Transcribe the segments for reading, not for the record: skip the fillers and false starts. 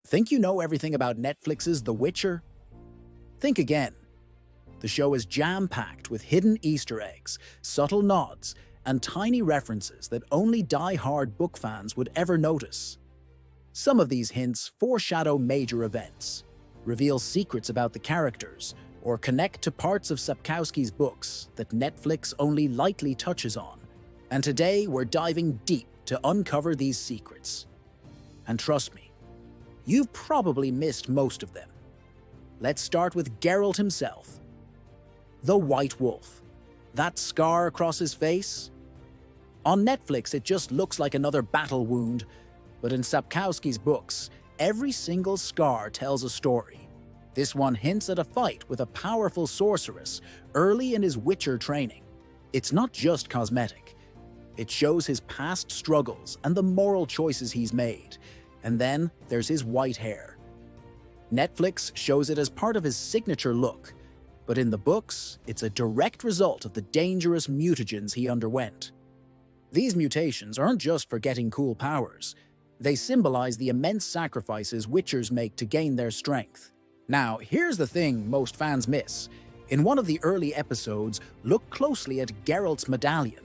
Think you know everything about Netflix's The Witcher? Think again. The show is jam-packed with hidden Easter eggs, subtle nods, and tiny references that only die-hard book fans would ever notice. Some of these hints foreshadow major events, reveal secrets about the characters, or connect to parts of Sapkowski's books that Netflix only lightly touches on. And today we're diving deep to uncover these secrets. And trust me, you've probably missed most of them. Let's start with Geralt himself. The White Wolf. That scar across his face? On Netflix, it just looks like another battle wound, but in Sapkowski's books, every single scar tells a story. This one hints at a fight with a powerful sorceress early in his Witcher training. It's not just cosmetic. It shows his past struggles and the moral choices he's made. And then there's his white hair. Netflix shows it as part of his signature look, but in the books, it's a direct result of the dangerous mutagens he underwent. These mutations aren't just for getting cool powers. They symbolize the immense sacrifices Witchers make to gain their strength. Now, here's the thing most fans miss. In one of the early episodes, look closely at Geralt's medallion.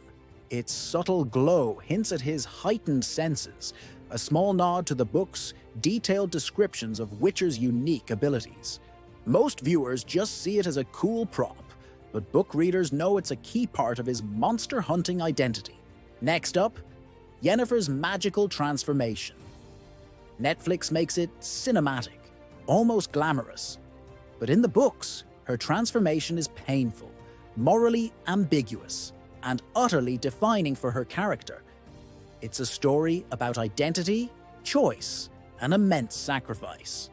Its subtle glow hints at his heightened senses, a small nod to the book's detailed descriptions of Witcher's unique abilities. Most viewers just see it as a cool prop, but book readers know it's a key part of his monster-hunting identity. Next up, Yennefer's magical transformation. Netflix makes it cinematic, almost glamorous. But in the books, her transformation is painful, morally ambiguous, and utterly defining for her character. It's a story about identity, choice, and immense sacrifice.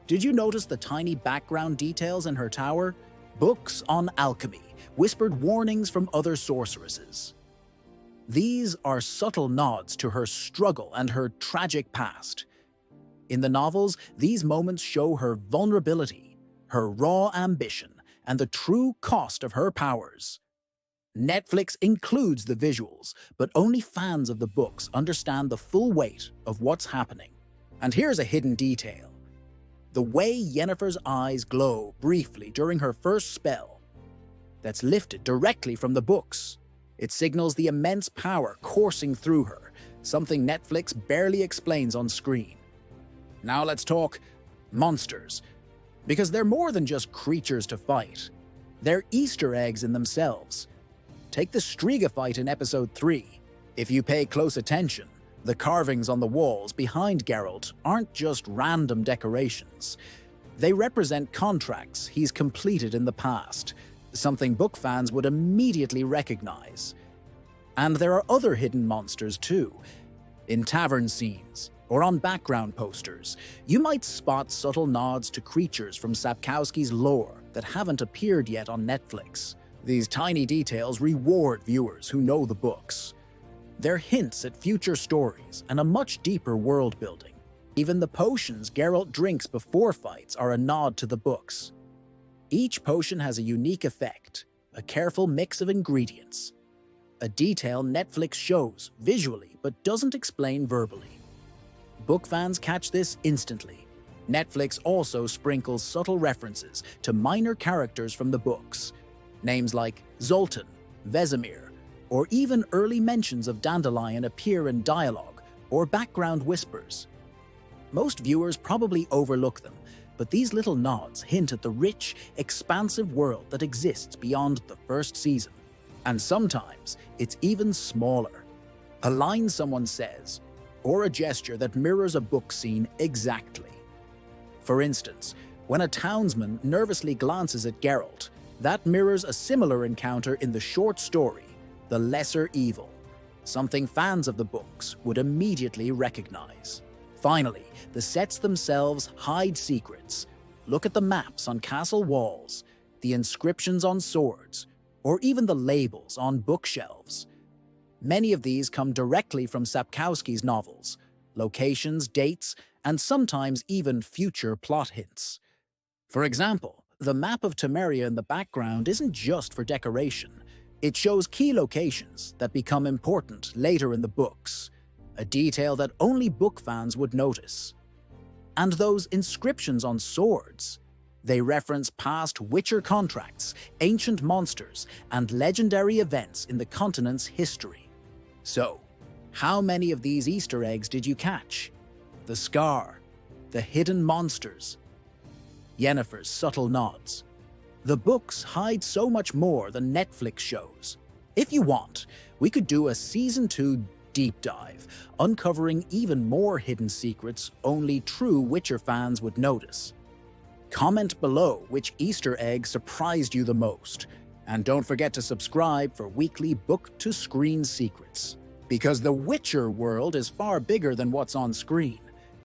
Did you notice the tiny background details in her tower? Books on alchemy, whispered warnings from other sorceresses. These are subtle nods to her struggle and her tragic past. In the novels, these moments show her vulnerability, her raw ambition, and the true cost of her powers. Netflix includes the visuals, but only fans of the books understand the full weight of what's happening. And here's a hidden detail. The way Yennefer's eyes glow briefly during her first spell. That's lifted directly from the books. It signals the immense power coursing through her, something Netflix barely explains on screen. Now let's talk monsters, because they're more than just creatures to fight. They're Easter eggs in themselves. Take the Striga fight in episode 3. If you pay close attention, the carvings on the walls behind Geralt aren't just random decorations. They represent contracts he's completed in the past, something book fans would immediately recognize. And there are other hidden monsters too. In tavern scenes, or on background posters, you might spot subtle nods to creatures from Sapkowski's lore that haven't appeared yet on Netflix. These tiny details reward viewers who know the books. They're hints at future stories and a much deeper world building. Even the potions Geralt drinks before fights are a nod to the books. Each potion has a unique effect, a careful mix of ingredients. A detail Netflix shows visually but doesn't explain verbally. Book fans catch this instantly. Netflix also sprinkles subtle references to minor characters from the books. Names like Zoltan, Vesemir, or even early mentions of Dandelion appear in dialogue or background whispers. Most viewers probably overlook them, but these little nods hint at the rich, expansive world that exists beyond the first season. And sometimes it's even smaller. A line someone says, or a gesture that mirrors a book scene exactly. For instance, when a townsman nervously glances at Geralt, that mirrors a similar encounter in the short story, The Lesser Evil, something fans of the books would immediately recognize. Finally, the sets themselves hide secrets. Look at the maps on castle walls, the inscriptions on swords, or even the labels on bookshelves. Many of these come directly from Sapkowski's novels, locations, dates, and sometimes even future plot hints. For example, the map of Temeria in the background isn't just for decoration. It shows key locations that become important later in the books, a detail that only book fans would notice. And those inscriptions on swords. They reference past Witcher contracts, ancient monsters, and legendary events in the continent's history. So, how many of these Easter eggs did you catch? The scar, the hidden monsters, Yennefer's subtle nods. The books hide so much more than Netflix shows. If you want, we could do a Season 2 deep dive, uncovering even more hidden secrets only true Witcher fans would notice. Comment below which Easter egg surprised you the most, and don't forget to subscribe for weekly book-to-screen secrets. Because the Witcher world is far bigger than what's on screen.